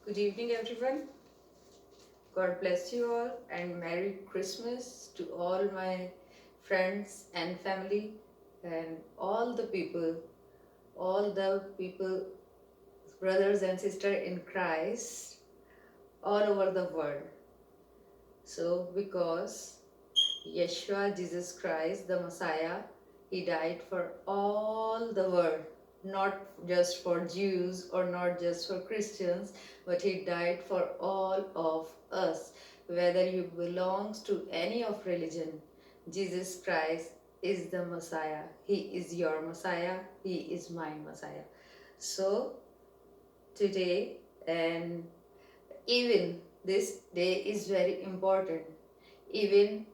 Good evening, everyone. God bless you all, and Merry Christmas to all my friends and family, and all the people, brothers and sisters in Christ, all over the world. So, because Yeshua, Jesus Christ, the Messiah, He died for all the world, not just for Jews or not just for Christians, but He died for all of us. Whether you belongs to any of religion, Jesus Christ is the Messiah. He is your Messiah. He is my Messiah. So today, and even this day is very important. Even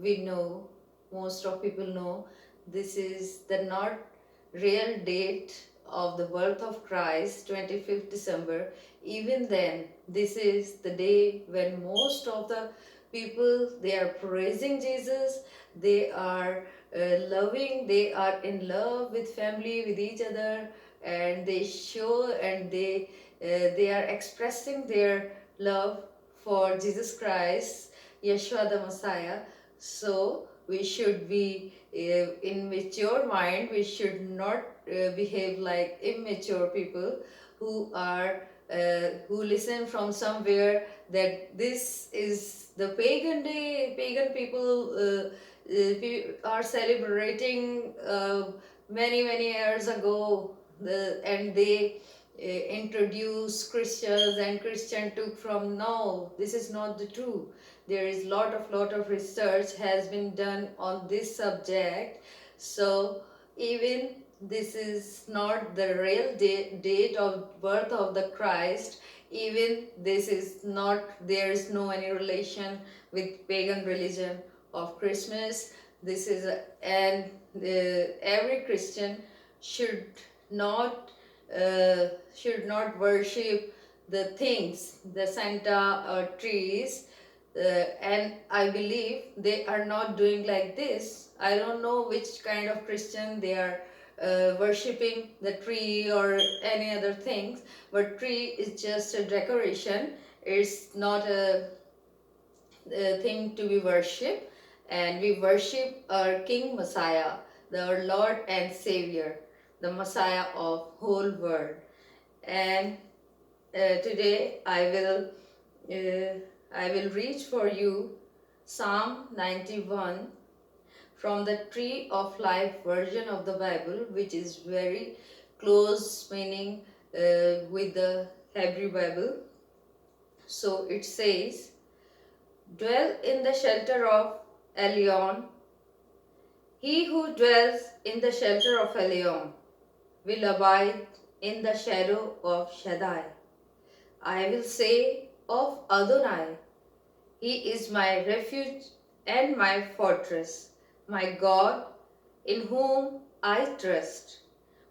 we know, most of people know, this is the not real date of the birth of Christ, 25th December. Even then, this is the day when most of the people, they are praising Jesus, they are loving, they are in love with family, with each other, and they show and they are expressing their love for Jesus Christ, Yeshua the Messiah. So we should be in mature mind. We should not behave like immature people who are who listen from somewhere that this is the pagan day. Pagan people are celebrating many years ago, and they introduced Christians, and Christian took from. No, this is not the true. There is lot of research has been done on this subject. So even this is not the real date of birth of the Christ. Even this is not, there is no any relation with pagan religion of Christmas. This is and every Christian should not worship the things, the Santa or trees, and I believe they are not doing like this. I don't know which kind of Christian they are worshipping the tree or any other things, but tree is just a decoration. It's not a thing to be worshipped, and we worship our King Messiah, our Lord and Savior, the Messiah of whole world. And today I will read for you Psalm 91 from the Tree of Life version of the Bible, which is very close meaning with the Hebrew Bible. So it says, "Dwell in the shelter of Elion. He who dwells in the shelter of Elion will abide in the shadow of Shaddai. I will say of Adonai, He is my refuge and my fortress, my God, in whom I trust.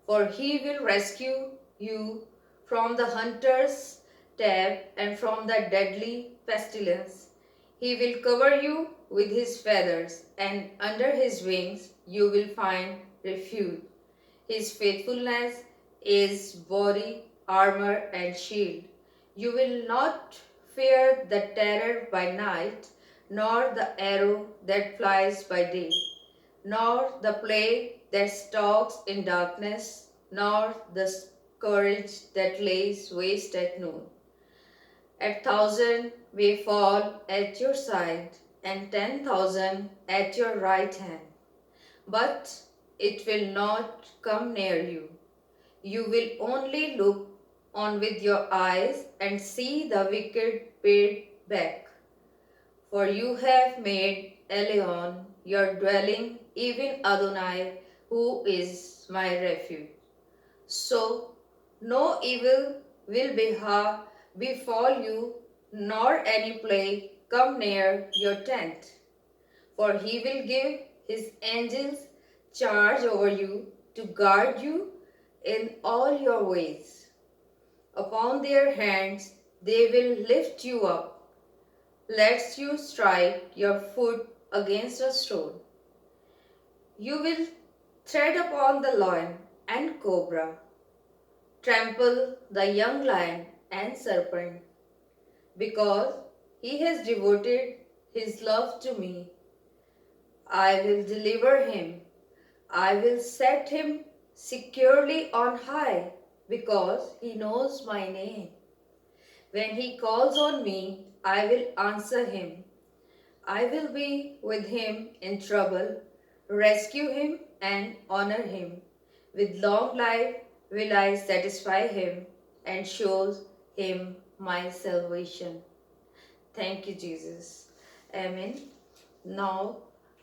For He will rescue you from the hunter's stab and from the deadly pestilence. He will cover you with His feathers, and under His wings you will find refuge. His faithfulness is body, armor, and shield. You will not fear the terror by night, nor the arrow that flies by day, nor the plague that stalks in darkness, nor the scourge that lays waste at noon. 1,000 may fall at your side, and 10,000 at your right hand, but it will not come near you. You will only look on with your eyes and see the wicked paid back. For you have made Elion your dwelling, even Adonai, who is my refuge. So no evil will befall you, nor any plague come near your tent. For he will give his angels charge over you to guard you in all your ways. Upon their hands they will lift you up, lest you strike your foot against a stone. You will tread upon the lion and cobra, trample the young lion and serpent, because he has devoted his love to me. I will deliver him. I will set him securely on high, because he knows my name. When he calls on me, I will answer him. I will be with him in trouble, rescue him and honor him. With long life will I satisfy him and show him my salvation. Thank you, Jesus. Amen. Now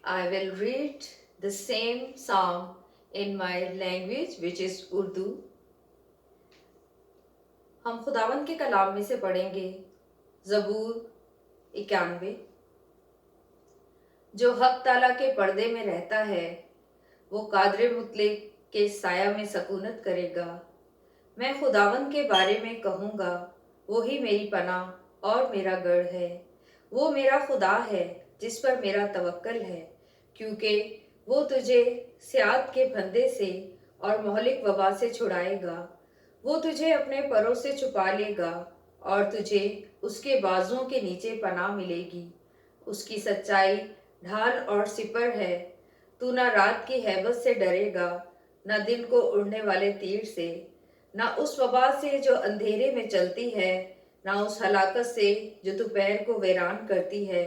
I will read the same psalm in my language, which is Urdu. हम खुदावन के कलाम में से पढ़ेंगे ज़बूर 91। जो हक ताला के पर्दे में रहता है वो कादरे मुतलक के साया में सकूनत करेगा। मैं खुदावन के बारे में कहूँगा, वो ही मेरी पनाह और मेरा गढ़ है। वो मेरा खुदा है जिस पर मेरा तवक्कल है, क्योंकि वो तुझे सियात के फंदे से और मोहलिक वबा से छुड़ाएगा। वो तुझे अपने परों से छुपा लेगा और तुझे उसके बाजुओं के नीचे पनाह मिलेगी। उसकी सच्चाई ढाल और सिपर है। तू न रात की हैबत से डरेगा, न दिन को उड़ने वाले तीर से, न उस वबा से जो अंधेरे में चलती है, न उस हलाकत से जो दोपहर को वीरान करती है।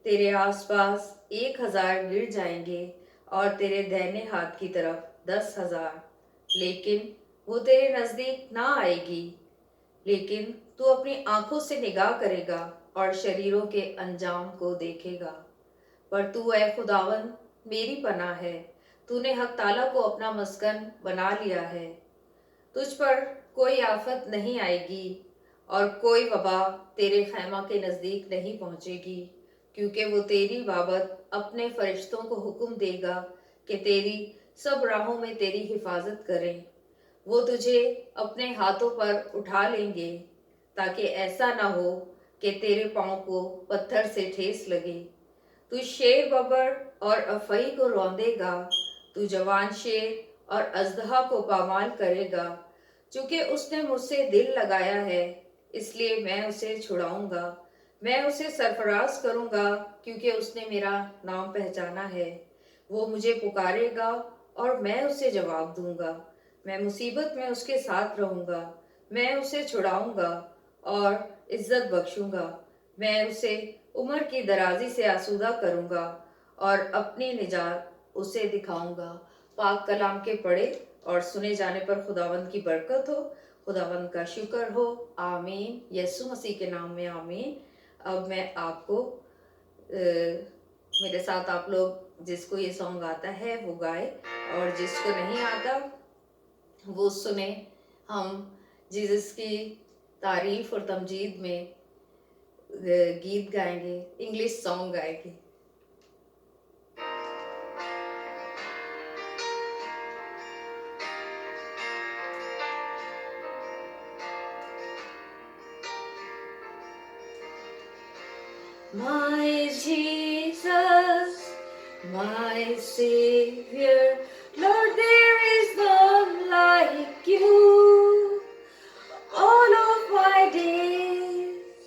तेरे आसपास 1000 गिर जाएंगे और तेरे दाहिने हाथ की तरफ 10,000, लेकिन वो तेरे नजदीक ना आएगी। लेकिन तू अपनी आंखों से निगाह करेगा और शरीरों के अंजाम को देखेगा। पर तू ऐ खुदावन मेरी पनाह है, तूने हक ताला को अपना मस्कन बना लिया है। तुझ पर कोई आफत नहीं आएगी और कोई वबा तेरे खैमा के नज़दीक नहीं पहुँचेगी, क्योंकि वो तेरी बाबत अपने फरिश्तों को हुक्म देगा कि तेरी सब राहों में तेरी हिफाजत करें। वो तुझे अपने हाथों पर उठा लेंगे, ताकि ऐसा ना हो कि तेरे पाँव को पत्थर से ठेस लगे। तू शेर बबर और अफई को रौंदेगा, तू जवान शेर और अजदहा को पामाल करेगा। चूँकि उसने मुझसे दिल लगाया है, इसलिए मैं उसे छुड़ाऊंगा। मैं उसे सरफराज करूंगा, क्योंकि उसने मेरा नाम पहचाना है। वो मुझे पुकारेगा और मैं उसे जवाब दूंगा। मैं मुसीबत में उसके साथ रहूंगा। मैं उसे छुड़ाऊंगा और इज्जत बख्शूंगा। मैं उसे उम्र की दराजी से आसूदा करूंगा और अपनी निजात उसे दिखाऊंगा। पाक कलाम के पढ़े और सुने जाने पर खुदावंद की बरकत हो, खुदावंद का शुक्र हो। आमीन। यीशु मसीह के नाम में आमीन। अब मैं आपको मेरे साथ आप लोग जिसको ये सॉन्ग आता है वो गाए, और जिसको नहीं आता वो सुने। हम जीसस की तारीफ और तमजीद में गीत गाएंगे, इंग्लिश सॉन्ग गाएंगे। My Jesus, my Savior, Lord, there is none like you. All of my days,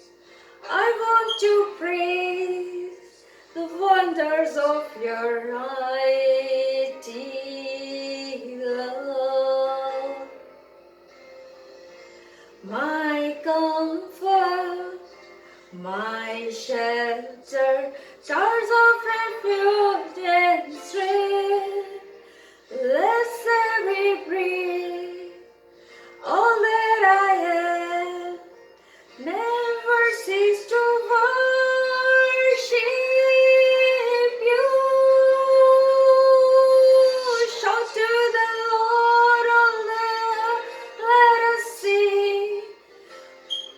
I want to praise the wonders of your mighty love. My comfort, my shelter, stars of refuge and strength, blessed we bring all that I have, never cease to worship you. Shout to the Lord, all that, let us sing.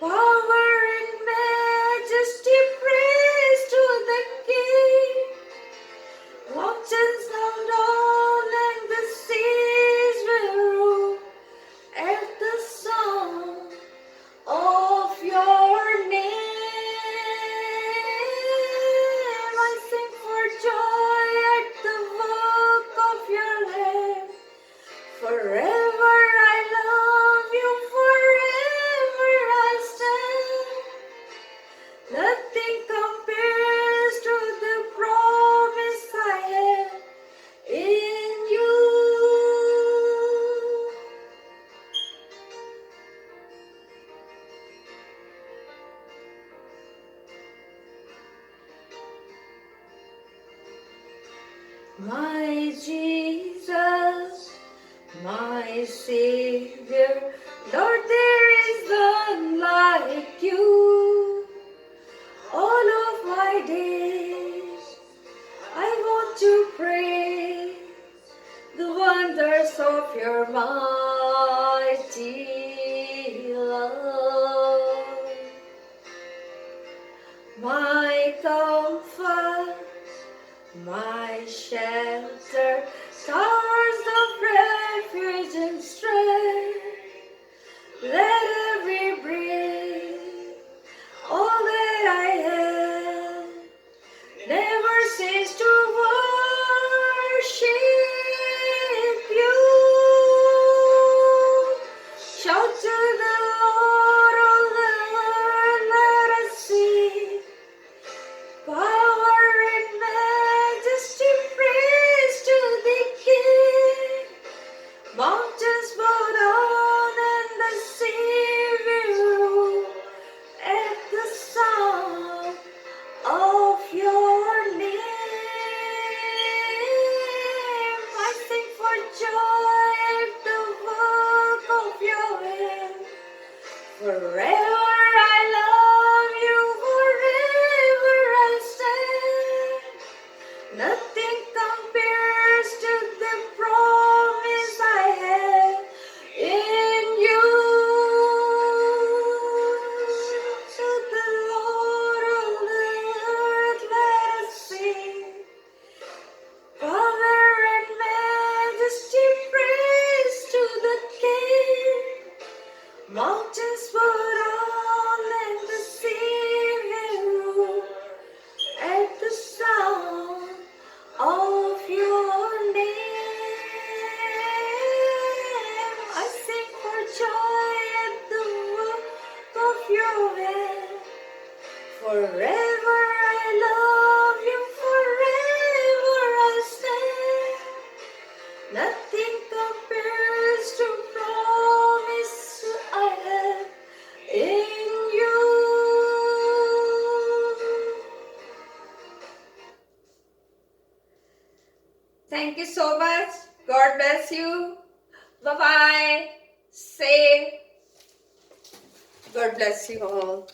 Power and majesty, praise to the King. Mountains come down and the seas will roar. My Jesus, my Savior, Lord, there is none like you. All of my days, I want to pray the wonders of your mighty love. My comfort, my shelter, towers of refuge and strength. Let every breath, all that I have, never cease to worship you. Shout to the Lord, all the earth, let us sing. Power and majesty, praise to the King. Mountains bow down and the sea will roar at the sound of your name. I sing for joy at the work of your hand. Forever I love you, forever I stand. Nothing compares to the promise I have in you. To the Lord of the earth let us sing. Power and majesty, praise to the King. Mountains bow down and the sea will roar at the sound of your name. I sing for joy at the work of your hand. Forever I love you, forever I stand. Nothing compares to promise I have in you. Thank you so much. God bless you. Bye-bye. Say, God bless you all.